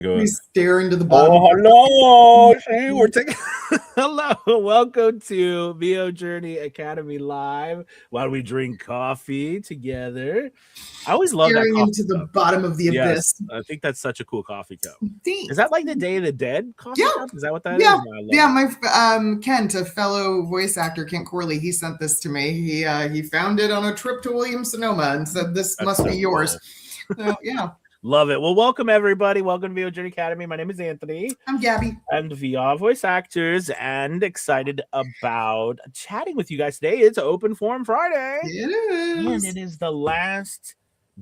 Good. He's staring to the bottom. Oh, hello. See, we're taking. Hello, welcome to VO Journey Academy Live. While we drink coffee together, I always love that Staring coffee into the cup. bottom of the Yes, abyss. I think that's such a cool coffee cup. Is Thanks. that like the Day of the Dead Yeah, coffee cup? Is that what that yeah, is? No, I love yeah. it. My Kent, a fellow voice actor, Kent Corley, he sent this to me. He found it on a trip to Williams Sonoma and said, "This That's must so be yours." cool. So yeah, Love it. Well, welcome everybody. Welcome to VO Journey Academy. My name is Anthony. I'm Gabby. And VR voice actors, and excited about chatting with you guys today. It's Open Forum Friday, It and is. it is the last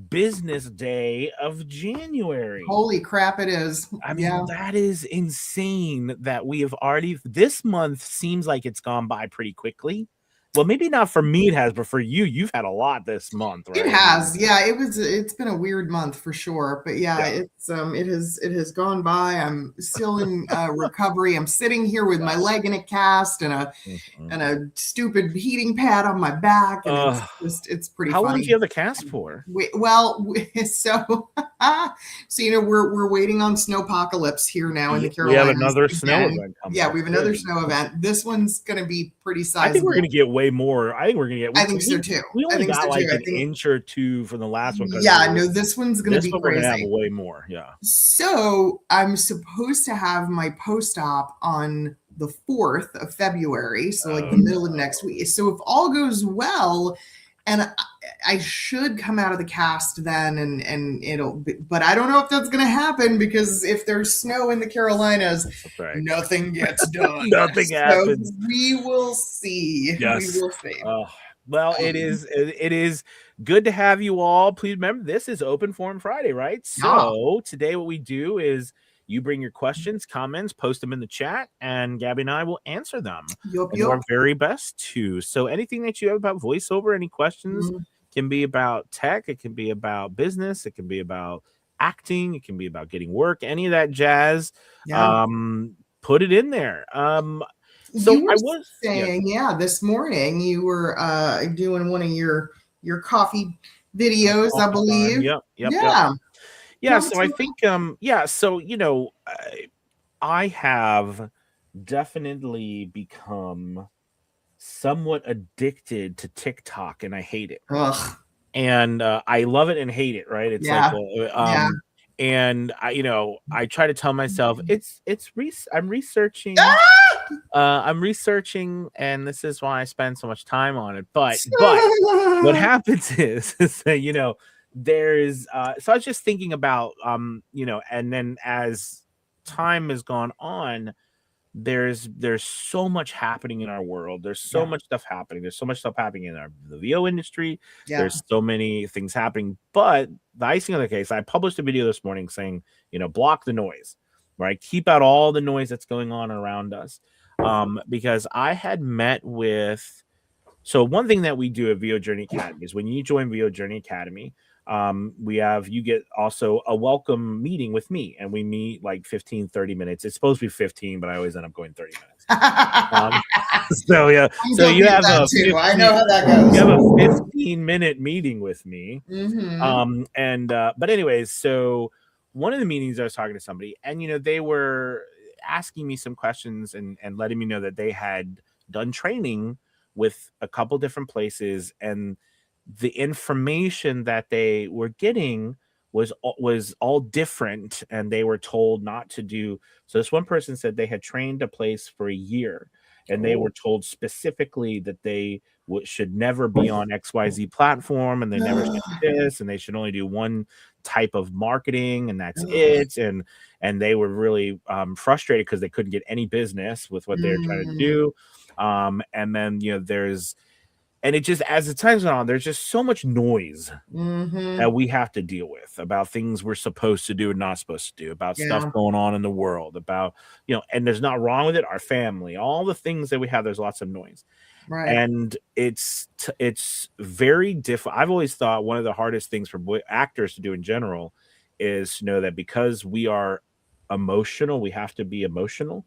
business day of January. Holy crap! It is. I mean, Yeah. that is insane that we have already, this month seems like it's gone by pretty quickly. Well, maybe not for me, it has, but for you, you've had a lot this month, right? It has, yeah. It's been a weird month for sure, but yeah, Yeah. it has gone by. I'm still in recovery. I'm sitting here with my leg in a cast and a stupid heating pad on my back, and it's pretty How long funny. do you have the cast for? So we're waiting on snowpocalypse here now in the We have Carolinas. another snow again. event coming Yeah, up. we have another Good. snow event. This one's going to be pretty sizable. I think we're going to get way more. I think we're going to get. I think so too. We I only think got so like too. an inch or two from the last one. Yeah, no, this one's going to be one we're crazy. going to have way more. Yeah. So I'm supposed to have my post-op on the 4th of February, so like the middle of next week. So if all goes well, and I should come out of the cast then, and it'll be, but I don't know if that's going to happen because if there's snow in the Carolinas, right, nothing gets done. Nothing happens. We will see. Yes. We will see. Well, it is good to have you all. Please remember, this is Open Forum Friday, right? So today what we do is you bring your questions, comments, post them in the chat, and Gabby and I will answer them. And do our very best to. So anything that you have about voiceover, any questions, can be about tech, it can be about business, it can be about acting, it can be about getting work, any of that jazz. Yeah. Put it in there. So you were I was saying, this morning you were doing one of your coffee videos, I believe. Yep. Yeah. So I think, so I have definitely become somewhat addicted to TikTok, and I hate it. Ugh. And I love it and hate it. Right? It's and I try to tell myself I'm researching. I'm researching, and this is why I spend so much time on it. But what happens is that there's so I was just thinking about and then as time has gone on, there's so much happening in our world. There's so much stuff happening. There's so much stuff happening in the VO industry. There's so many things happening. But the icing on the case, I published a video this morning saying, block the noise, right? Keep out all the noise that's going on around us. Because I had met with, so one thing that we do at VO Journey Academy is when you join VO Journey Academy, you get also a welcome meeting with me, and we meet like 15-30 minutes. It's supposed to be 15, but I always end up going 30 minutes. So you have I know how that goes. You have a 15-minute meeting with me. But anyways, so one of the meetings I was talking to somebody, and they were asking me some questions and letting me know that they had done training with a couple different places, and the information that they were getting was all different, and they were told not to do. So this one person said they had trained a place for a year, and they were told specifically that they should never be on XYZ platform, and they never should do this, and they should only do one type of marketing, and that's it. And they were really frustrated because they couldn't get any business with what they were trying to do. And then and it just, as the time's gone on, there's just so much noise that we have to deal with about things we're supposed to do and not supposed to do, about stuff going on in the world, about, and there's not wrong with it, our family, all the things that we have, there's lots of noise. Right. And it's very difficult. I've always thought one of the hardest things for actors to do in general is to know that because we are emotional, we have to be emotional,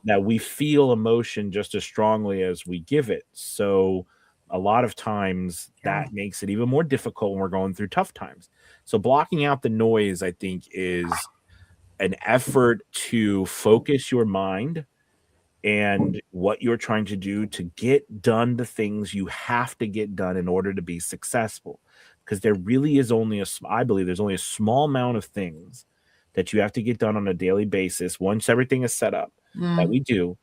that we feel emotion just as strongly as we give it. So a lot of times that makes it even more difficult when we're going through tough times. So blocking out the noise, I think, is an effort to focus your mind and what you're trying to do to get done the things you have to get done in order to be successful. Because there really is only I believe there's only a small amount of things that you have to get done on a daily basis once everything is set up that we do.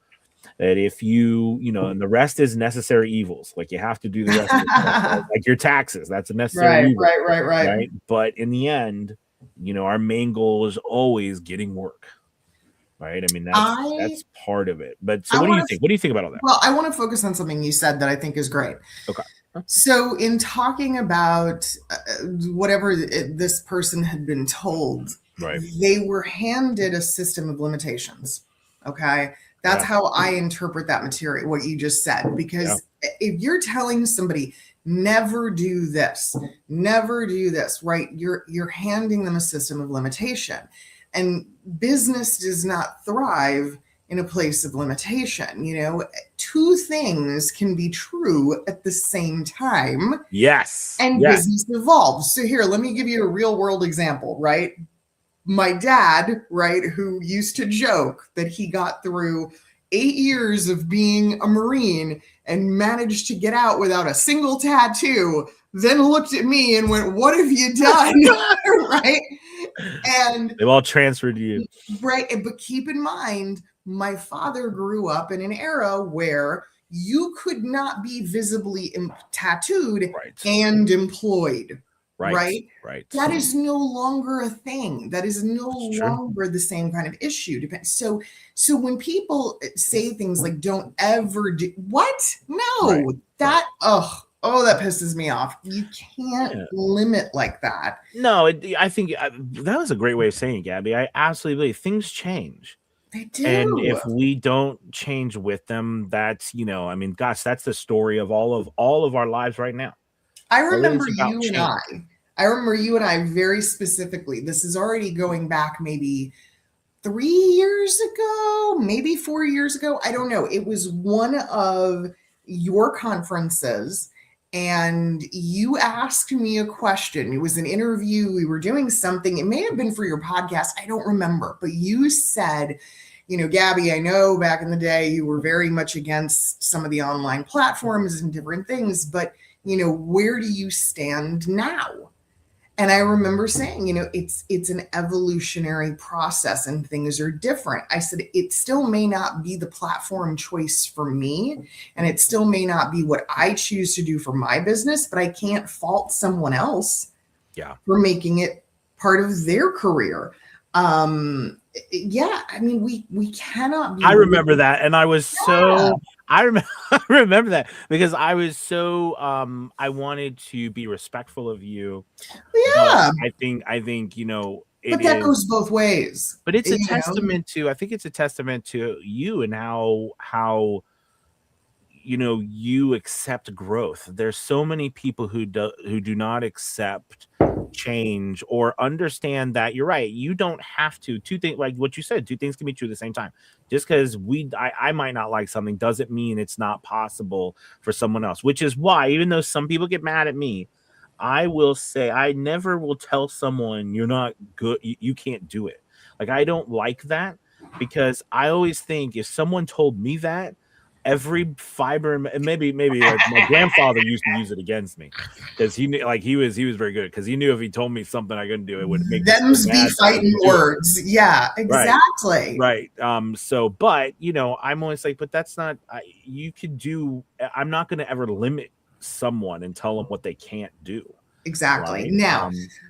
That if and the rest is necessary evils, like you have to do the rest of it, like your taxes, that's a necessary evil. Right. But in the end, our main goal is always getting work. Right. I mean, that's part of it. But so what do you think? What do you think about all that? Well, I want to focus on something you said that I think is great. Okay. So in talking about whatever this person had been told, right, they were handed a system of limitations. Okay. That's how I interpret that material, what you just said, because if you're telling somebody never do this, right? You're handing them a system of limitation, and business does not thrive in a place of limitation. Two things can be true at the same time. Yes. And business evolves. So here, let me give you a real world example, right? My dad, right, who used to joke that he got through 8 years of being a Marine and managed to get out without a single tattoo, then looked at me and went, "What have you done?" Right? And they've all transferred to you. Right. But keep in mind, my father grew up in an era where you could not be visibly tattooed and employed. Right. That is no longer a thing. That is no longer the same kind of issue. So when people say things like "don't ever do," what? No, that that pisses me off. You can't limit like that. No, I think that was a great way of saying it, Gabby. I absolutely believe things change. They do. And if we don't change with them, that's that's the story of all of our lives right now. I remember you and I very specifically. This is already going back maybe 3 years ago, maybe 4 years ago. I don't know. It was one of your conferences, and you asked me a question. It was an interview. We were doing something. It may have been for your podcast. I don't remember. But you said, "Gabby, I know back in the day you were very much against some of the online platforms and different things, but where do you stand now?" And I remember saying, it's an evolutionary process and things are different. I said, it still may not be the platform choice for me, and it still may not be what I choose to do for my business, but I can't fault someone else for making it part of their career. I mean, we cannot be. I remember that. And I was I remember that because I was so I wanted to be respectful of you. Yeah. I think but that goes both ways. But it's a testament to, I think it's a testament to you and how you accept growth. There's so many people who do not accept change or understand that you're right. You don't have to. Two things, like what you said, two things can be true at the same time. Just because I might not like something doesn't mean it's not possible for someone else, which is why, even though some people get mad at me, I will say I never will tell someone you're not good. You can't do it. Like, I don't like that, because I always think if someone told me that, every fiber, and maybe like my grandfather used to use it against me because he knew, like, he was very good, because he knew if he told me something I couldn't do, it would make them's be fighting words. Yeah, exactly. Right. So, but I'm always like, but that's not. You could do. I'm not going to ever limit someone and tell them what they can't do. Exactly. Right? Now,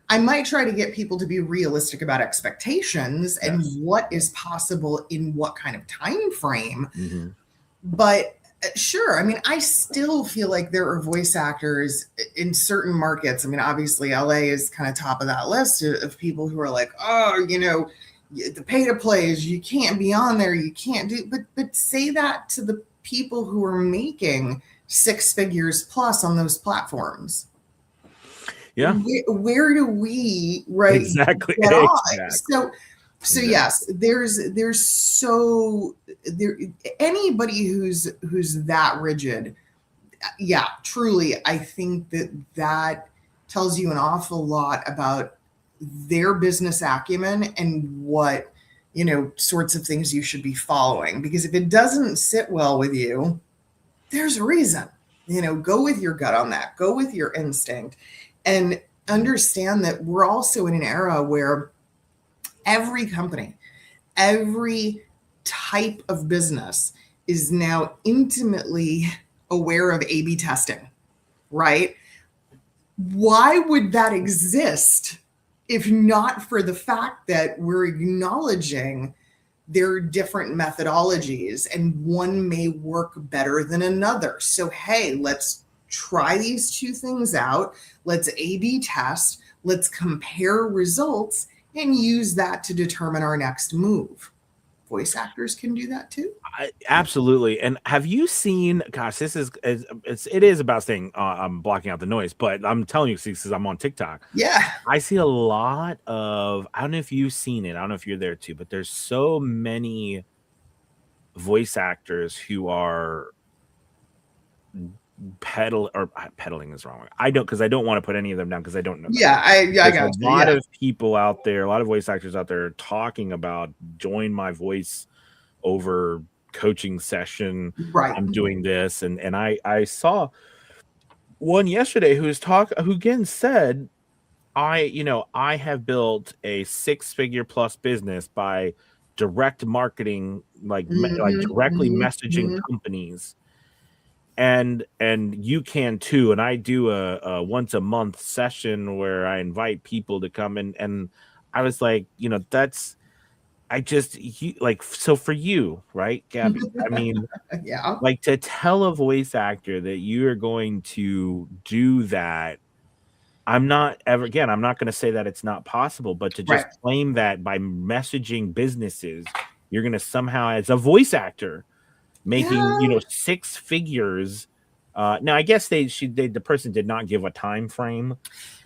I might try to get people to be realistic about expectations and what is possible in what kind of time frame. Mm-hmm. But sure, I mean, I still feel like there are voice actors in certain markets. I mean, obviously, LA is kind of top of that list of people who are like, oh, the pay to plays, you can't be on there, you can't do. But say that to the people who are making 6 figures plus on those platforms. Yeah. Where do we exactly? Get on? So yes, there's anybody who's that rigid. Yeah, truly, I think that tells you an awful lot about their business acumen and what sorts of things you should be following. Because if it doesn't sit well with you, there's a reason. Go with your gut on that. Go with your instinct, and understand that we're also in an era where every company, every type of business is now intimately aware of A/B testing, right? Why would that exist if not for the fact that we're acknowledging there are different methodologies and one may work better than another? So, hey, let's try these two things out. Let's A/B test. Let's compare results and use that to determine our next move. Voice actors can do that too. Absolutely. And have you seen? Gosh, it is about saying I'm blocking out the noise, but I'm telling you, because I'm on TikTok. Yeah, I see a lot of. I don't know if you've seen it. I don't know if you're there too, but there's so many voice actors who are peddling is wrong. I don't, because I don't want to put any of them down because I don't know. Yeah, I got a lot of people out there, a lot of voice actors out there talking about join my voice over coaching session. Right. I'm doing this. And I saw one yesterday who again said, I have built a 6-figure plus business by direct marketing, like directly messaging companies. And you can too. And I do a once a month session where I invite people to come in. And I was like, so for you, right, Gabby? I mean, yeah, like to tell a voice actor that you are going to do that. I'm not going to say that it's not possible, but to just claim that by messaging businesses, you're going to somehow, as a voice actor, making 6 figures. Now I guess the person did not give a time frame,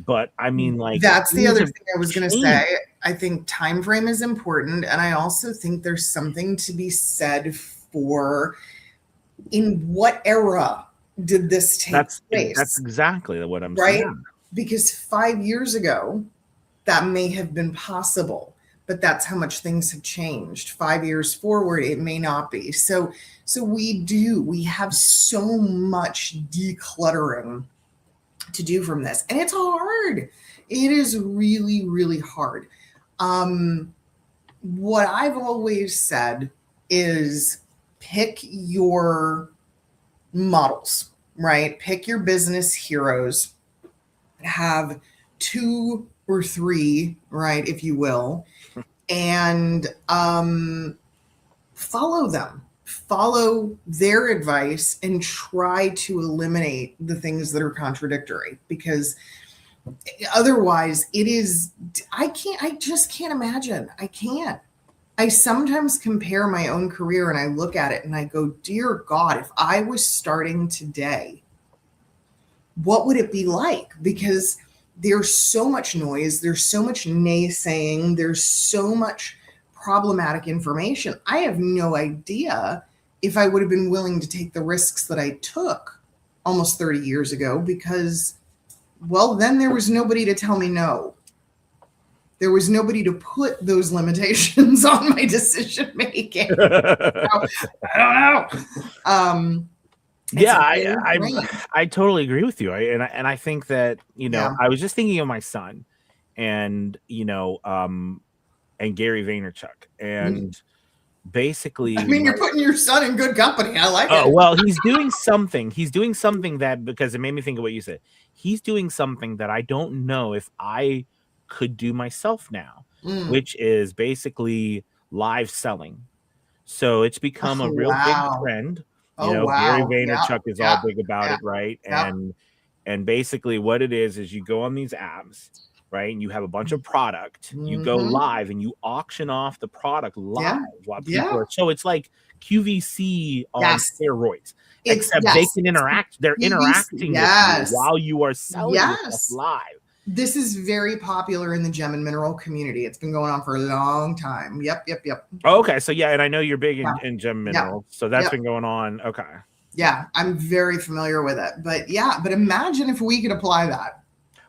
but I mean, like, that's the other thing I was going to say. I think time frame is important, and I also think there's something to be said for in what era did this take place. That's exactly what I'm saying. Because 5 years ago, that may have been possible, but that's how much things have changed. 5 years forward, it may not be. So we have so much decluttering to do from this. And it's hard. It is really, really hard. What I've always said is pick your models, right? Pick your business heroes. Have 2 or 3, right, if you will, and follow them. Follow their advice and try to eliminate the things that are contradictory, because otherwise I just can't imagine. I sometimes compare my own career and I look at it and I go, dear God, if I was starting today, what would it be like? Because there's so much noise, there's so much naysaying, there's so much problematic information. I have no idea if I would have been willing to take the risks that I took almost 30 years ago, because, well, then there was nobody to tell me no. There was nobody to put those limitations on my decision making. I don't know. I totally agree with you. I think that, I was just thinking of my son and, and Gary Vaynerchuk, and basically, I mean, you're putting your son in good company. I like it. Oh, well, he's doing something that, because it made me think of what you said. He's doing something that I don't know if I could do myself now, which is basically live selling. So it's become a real big trend. Gary Vaynerchuk is all big about it, right? And basically what it is you go on these apps, right? And you have a bunch of product. You go live and you auction off the product live while people are. So it's like QVC on steroids, except they can interact. They're interacting with you while you are selling stuff live. This is very popular in the gem and mineral community. It's been going on for a long time. Yep. Okay, so and I know you're big in gem and mineral, so that's been going on. Okay. Yeah, I'm very familiar with it. But imagine if we could apply that.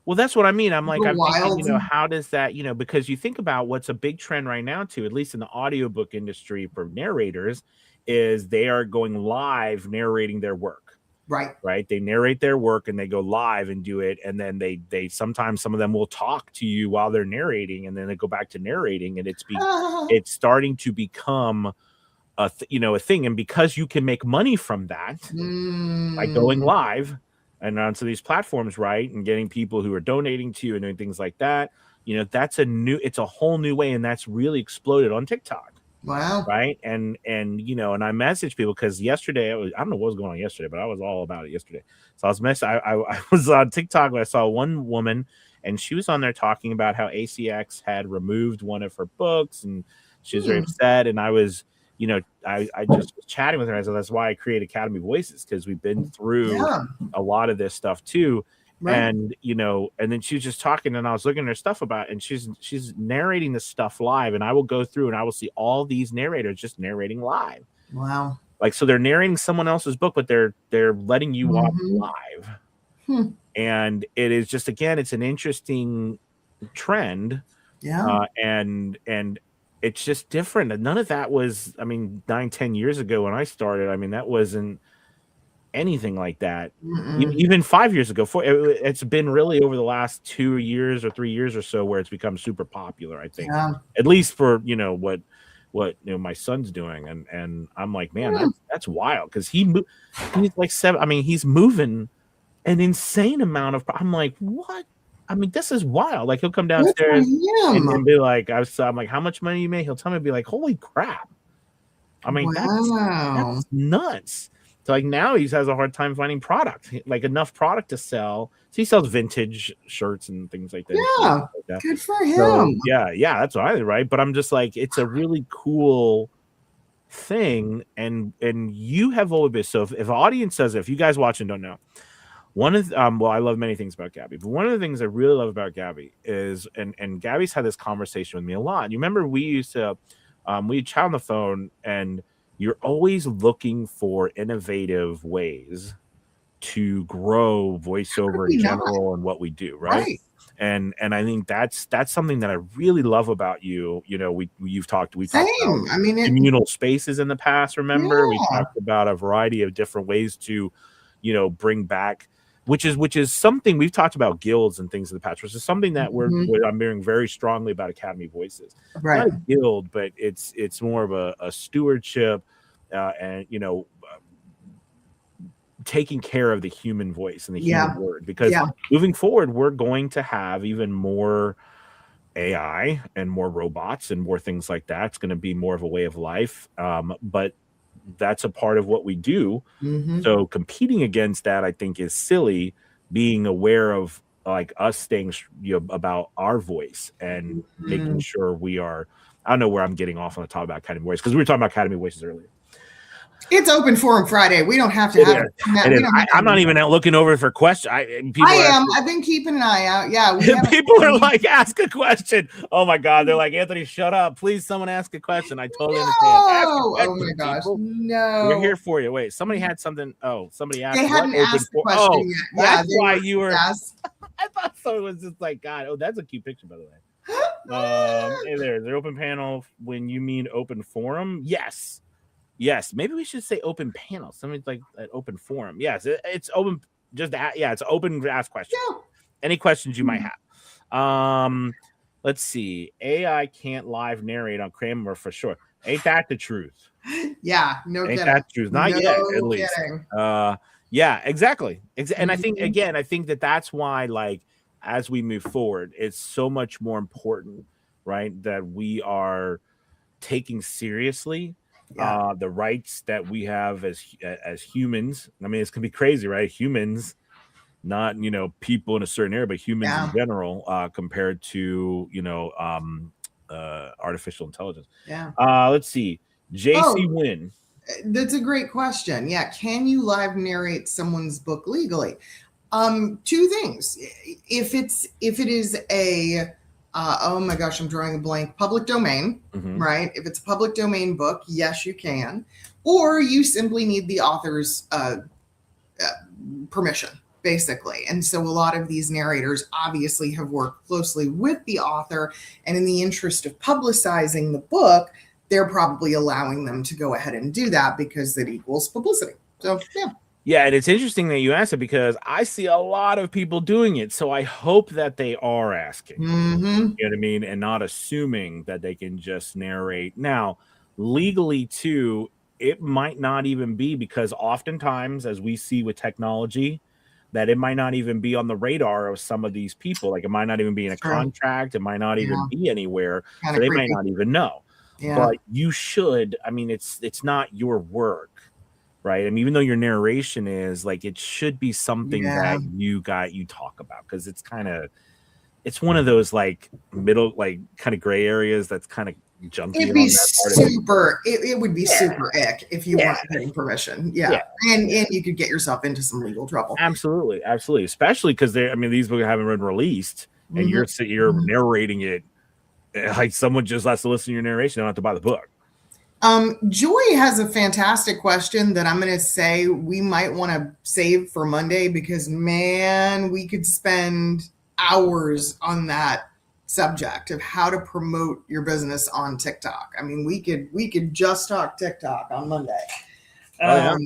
Well, that's what I mean. I'm like, I'm thinking, Wild. how does that, because you think about what's a big trend right now too, at least in the audiobook industry for narrators, is they are going live narrating their work. Right. They narrate their work and they go live and do it. And then they sometimes some of them will talk to you while they're narrating, and then they go back to narrating, and it's starting to become a thing. And because you can make money from that, like going live and onto these platforms, right, and getting people who are donating to you and doing things like that, it's a whole new way, and that's really exploded on TikTok. Wow. Right. And I messaged people because yesterday I don't know what was going on yesterday, but I was all about it yesterday. So I was on TikTok and I saw one woman, and she was on there talking about how ACX had removed one of her books, and she was very upset. And I was, I just was chatting with her. I said, that's why I create Academy Voices, because we've been through a lot of this stuff too. Right. And and then she was just talking, and I was looking at her stuff about it, and she's narrating this stuff live, and I will go through and I will see all these narrators just narrating live. Wow. Like, so they're narrating someone else's book, but they're letting you watch live. And it is just, again, it's an interesting trend. Yeah. And it's just different. And none of that was, 9-10 years ago when I started, that wasn't anything like that. Even 5 years ago. It's been really over the last 2 years or 3 years or so where it's become super popular, I think. At least for what my son's doing, and I'm like, man, that's wild, because he's like 7. He's moving an insane amount of. I'm like, what? This is wild. Like, he'll come downstairs and be like, I'm like, how much money you make? He'll tell me, be like, holy crap. That's nuts. So like now he has a hard time finding product, like enough product to sell. So he sells vintage shirts and things like that. Yeah, like that. Good for him. So, yeah, that's right. But I'm just like, it's a really cool thing, and you have always been. So if audience says, if you guys watching don't know, one of I love many things about Gabby, but one of the things I really love about Gabby is, and Gabby's had this conversation with me a lot. You remember we used to we'd chat on the phone, and you're always looking for innovative ways to grow voiceover in general and what we do, right? And I think that's something that I really love about you. We've talked about communal spaces in the past. Remember, we talked about a variety of different ways to, bring back, which is something we've talked about, guilds and things in the past, which is something that I'm hearing very strongly about Academy Voices. Right. Not a guild, but it's more of a stewardship, and taking care of the human voice and the human word, because moving forward, we're going to have even more AI and more robots and more things like that. It's going to be more of a way of life. But that's a part of what we do. So competing against that, I think, is silly. Being aware of, like, us staying about our voice and making sure we are. I don't know where I'm getting off on the top about Academy Voices, because we were talking about Academy Voices earlier. It's open forum Friday. We don't have to have it. I'm not even out looking over for questions. I've been keeping an eye out. Yeah. People are like, ask a question. Oh my God. They're like, Anthony, shut up. Please, someone ask a question. I totally understand. Oh my gosh. People. No. We're here for you. Wait, somebody had something. Oh, somebody asked. They hadn't asked the question yet. That's why you were. I thought so. It was just like, God. Oh, that's a cute picture, by the way. Hey there. Is there open panel when you mean open forum? Yes, maybe we should say open panel. Something like an open forum. Yes, it's open. It's open to ask questions. Yeah. Any questions you might have. Let's see. AI can't live narrate on Kramer for sure. Ain't that the truth? Yeah, no kidding. Ain't that the truth? Not yet, at least. Yeah, exactly. And I think that's why, like, as we move forward, it's so much more important, right, that we are taking seriously the rights that we have as humans. It's gonna be crazy, right? Humans, not people in a certain area, but humans in general, compared to artificial intelligence. Let's see. JC Wynn. That's a great question. Yeah, can you live narrate someone's book legally? Two things. If it is a oh my gosh, I'm drawing a blank. Public domain, right? If it's a public domain book, yes, you can. Or you simply need the author's permission, basically. And so a lot of these narrators obviously have worked closely with the author, and in the interest of publicizing the book, they're probably allowing them to go ahead and do that because it equals publicity. So, yeah. Yeah, and it's interesting that you asked it because I see a lot of people doing it. So I hope that they are asking. Mm-hmm. You know what I mean? And not assuming that they can just narrate. Now, legally, too, it might not even be, because oftentimes, as we see with technology, that it might not even be on the radar of some of these people. Like, it might not even be in a contract. It might not even be anywhere. Kinda so they creepy. might not even know. Yeah. But you should. I mean, it's not your work. Right. I mean, even though your narration is like, it should be something that you talk about, because it's one of those like middle, like kind of gray areas that's kind of junky. It'd be super, it would be super ick if you weren't getting permission. Yeah. And you could get yourself into some legal trouble. Absolutely. Absolutely. Especially because these books haven't been released, and you're narrating it like someone just has to listen to your narration. They don't have to buy the book. Joy has a fantastic question that I'm going to say we might want to save for Monday, because man, we could spend hours on that subject of how to promote your business on TikTok. I mean, we could just talk TikTok on Monday. I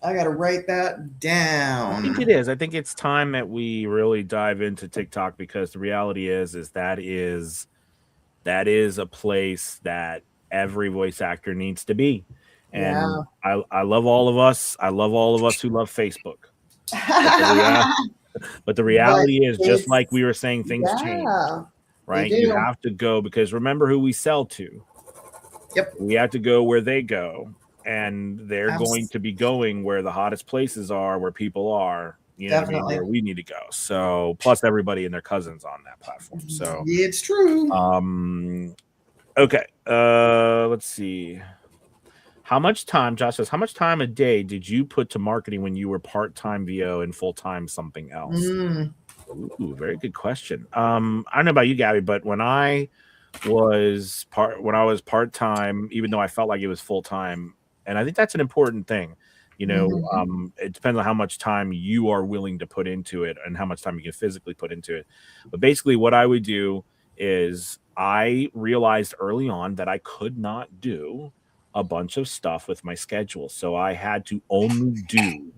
got to write that down. I think it is. I think it's time that we really dive into TikTok, because the reality is that is a place that every voice actor needs to be. And I love all of us. I love all of us who love Facebook. But the reality is, just like we were saying, things change. Right? You have to go, because remember who we sell to. Yep. We have to go where they go. And they're going to be going where the hottest places are, where people are. You know what I mean? Where we need to go. So plus everybody and their cousins on that platform. So it's true. Okay, let's see. How much time, Josh says, how much time a day did you put to marketing when you were part-time VO and full-time something else? Ooh, very good question. I don't know about you, Gabby, but when I was part-time, even though I felt like it was full-time, and I think that's an important thing. You know, it depends on how much time you are willing to put into it and how much time you can physically put into it. But basically what I would do is, I realized early on that I could not do a bunch of stuff with my schedule. So I had to only do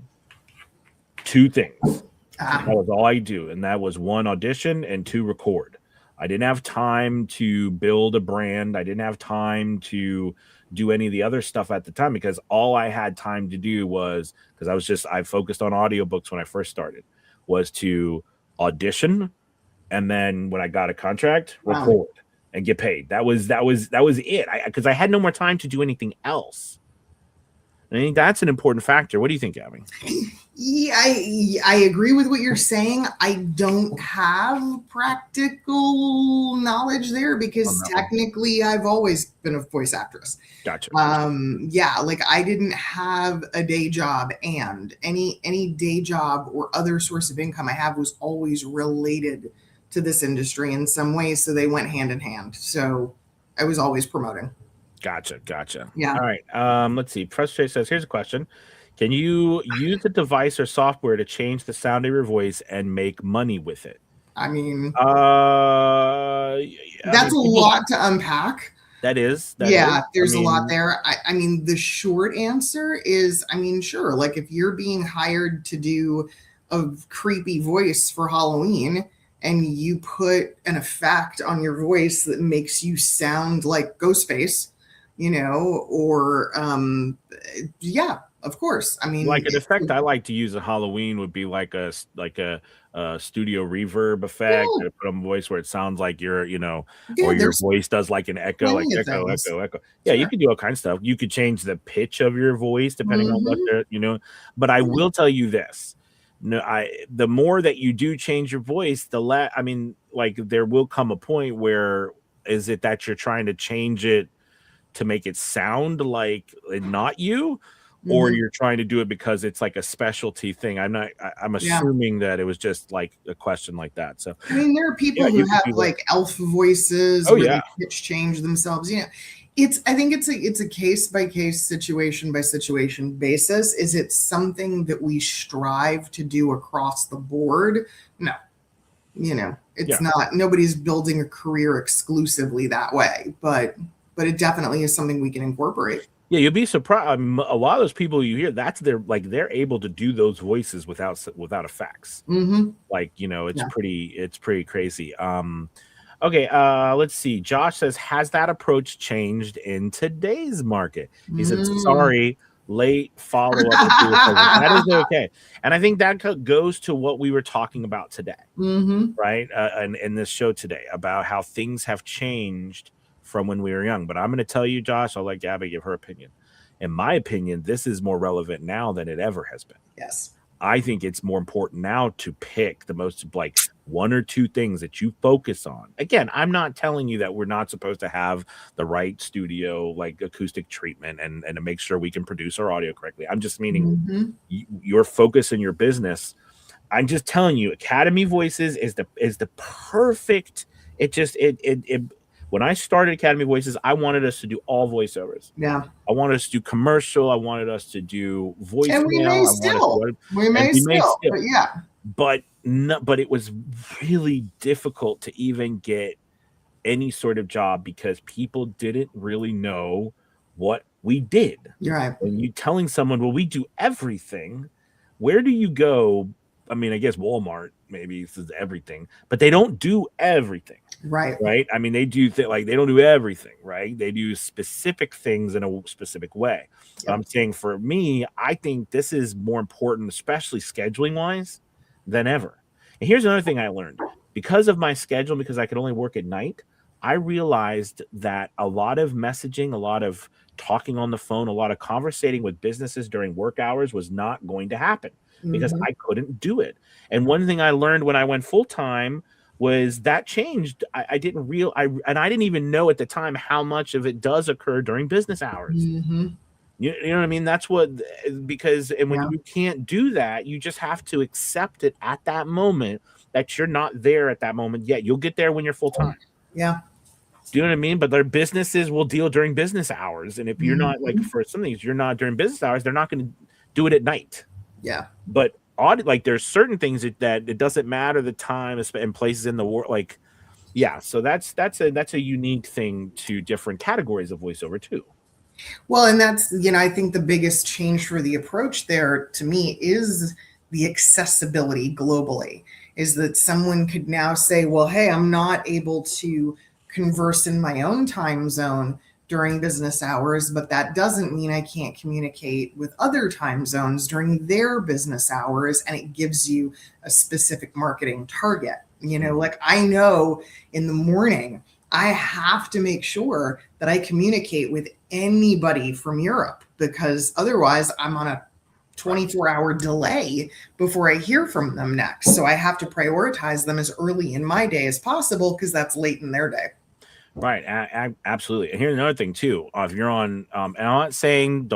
2 things. That was all I do. And that was 1, audition, and 2, record. I didn't have time to build a brand. I didn't have time to do any of the other stuff at the time, because all I had time to do was, because I focused on audiobooks when I first started, was to audition. And then when I got a contract, record and get paid. That was it. Because I had no more time to do anything else. I think that's an important factor. What do you think, Gabby? Yeah, I agree with what you're saying. I don't have practical knowledge there, because technically I've always been a voice actress. Gotcha. Yeah, like I didn't have a day job, and any day job or other source of income I have was always related to this industry in some way. So they went hand in hand. So I was always promoting. Gotcha. Yeah. All right. Let's see. Frustrate says, here's a question. Can you use a device or software to change the sound of your voice and make money with it? I mean, that's a lot to unpack. That is. There's a lot there. I mean, the short answer is, I mean, sure. Like if you're being hired to do a creepy voice for Halloween, and you put an effect on your voice that makes you sound like Ghostface, you know, or of course. I mean, like an effect I like to use at Halloween would be like a studio reverb effect, and put on a voice where it sounds like you're, you know, or your voice does like an echo, like echo. Yeah, you can do all kinds of stuff. You could change the pitch of your voice depending on what you know. But I will tell you this. No, the more that you do change your voice, the less. I mean, like there will come a point where is it that you're trying to change it to make it sound like not you, or you're trying to do it because it's like a specialty thing. I'm assuming that it was just like a question like that. So I mean, there are people who have like elf voices where they pitch change themselves. You know, I think it's a case by case, situation by situation basis. Is it something that we strive to do across the board? No. It's not, nobody's building a career exclusively that way, but it definitely is something we can incorporate. Yeah, you'll be surprised. A lot of those people you hear, they're able to do those voices without effects. Mm-hmm. Like, it's pretty crazy. Okay, let's see. Josh says, has that approach changed in today's market? He said, sorry, late follow-up. That is okay. And I think that goes to what we were talking about today, right? And in this show today, about how things have changed from when we were young. But I'm going to tell you, Josh, I'll let Gabby give her opinion. In my opinion, this is more relevant now than it ever has been. Yes. I think it's more important now to pick the most, like, one or two things that you focus on. Again, I'm not telling you that we're not supposed to have the right studio, like acoustic treatment and to make sure we can produce our audio correctly. I'm just meaning your focus in your business. I'm just telling you, Academy Voices is the perfect. When I started Academy Voices, I wanted us to do all voiceovers. Yeah. I wanted us to do commercial. I wanted us to do voicemail. And we may still. But yeah. But it was really difficult to even get any sort of job because people didn't really know what we did. You're right. And you telling someone, well, we do everything. Where do you go? I mean, I guess Walmart maybe is everything, but they don't do everything. Right. I mean, they do they don't do everything, right? They do specific things in a specific way. Yep. I'm saying for me, I think this is more important, especially scheduling wise, than ever. And here's another thing I learned. Because of my schedule, because I could only work at night, I realized that a lot of messaging, a lot of talking on the phone, a lot of conversating with businesses during work hours was not going to happen because I couldn't do it. And one thing I learned when I went full time was that changed. I didn't even know at the time how much of it does occur during business hours. You know what I mean? That's when you can't do that, you just have to accept it at that moment that you're not there at that moment yet. You'll get there when you're full time. Yeah. Do you know what I mean? But their businesses will deal during business hours. And if you're not, like, for some things, you're not during business hours, they're not going to do it at night. Yeah. But there's certain things that it doesn't matter the time and places in the world. Like, yeah. So that's a unique thing to different categories of voiceover too. Well, and that's, I think the biggest change for the approach there to me is the accessibility globally, is that someone could now say, well, hey, I'm not able to converse in my own time zone during business hours, but that doesn't mean I can't communicate with other time zones during their business hours. And it gives you a specific marketing target. Like, I know in the morning, I have to make sure that I communicate with anybody from Europe, because otherwise I'm on a 24-hour delay before I hear from them next. So I have to prioritize them as early in my day as possible, because that's late in their day. Right. Absolutely. And here's another thing too. If you're on, and I'm not saying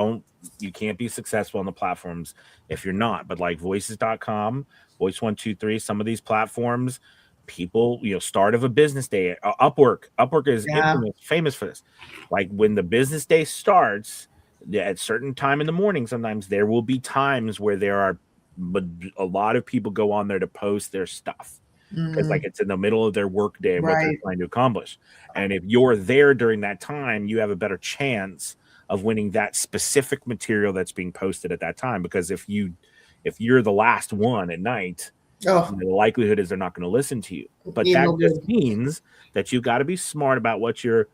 you can't be successful on the platforms if you're not, but like voices.com, Voice123, some of these platforms, people, start of a business day, Upwork is famous for this. Like, when the business day starts at certain time in the morning, sometimes there will be times where but a lot of people go on there to post their stuff. Because like it's in the middle of their work day of what they're trying to accomplish. And if you're there during that time, you have a better chance of winning that specific material that's being posted at that time. Because if you're the last one at night, the likelihood is they're not going to listen to you. But that just means that you got to be smart about what you're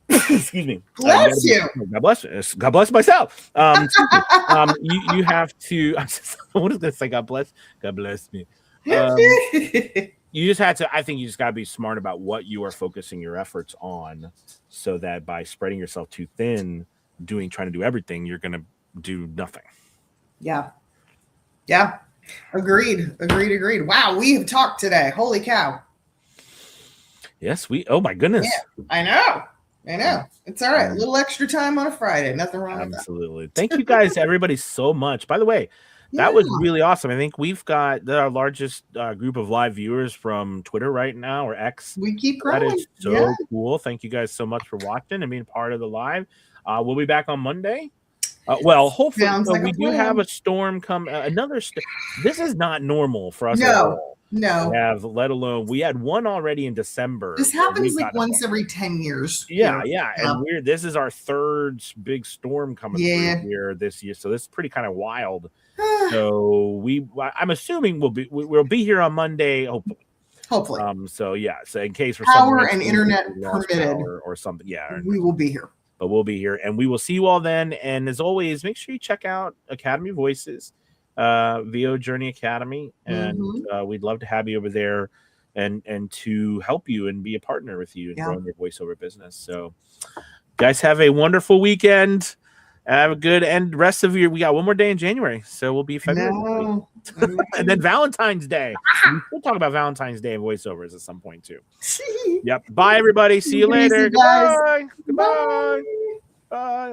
excuse me. Bless you. God bless you. God bless myself. You have to. I was going to say God bless me. You just had to. I think you just got to be smart about what you are focusing your efforts on, so that by spreading yourself too thin, trying to do everything, you're going to do nothing. Yeah. Agreed. Wow, we have talked today. Holy cow. Yes, oh my goodness. Yeah, I know. It's all right. A little extra time on a Friday. Nothing wrong with that. Absolutely. Thank you guys, everybody, so much. By the way, that was really awesome. I think we've got our largest group of live viewers from Twitter right now, or X. We keep growing. That is so cool. Thank you guys so much for watching and being part of the live. We'll be back on Monday. Well, hopefully we do have a storm come. This is not normal for us. No. Let alone we had one already in December. This happens like once every 10 years. Yeah. And this is our third big storm coming through here this year. So this is pretty kind of wild. So I'm assuming we'll be here on Monday, hopefully. So in case for power and internet permitted or something. Yeah. We will be here. But we'll be here and we will see you all then. And as always, make sure you check out Academy Voices. VO Journey Academy, and we'd love to have you over there and to help you and be a partner with you in growing your voiceover business. So guys, have a wonderful weekend. Have a good rest of your. We got one more day in January, so we'll be February. And then Valentine's Day. We'll talk about Valentine's Day and voiceovers at some point too. Yep. Bye everybody. See you later. Goodbye. Goodbye. Bye.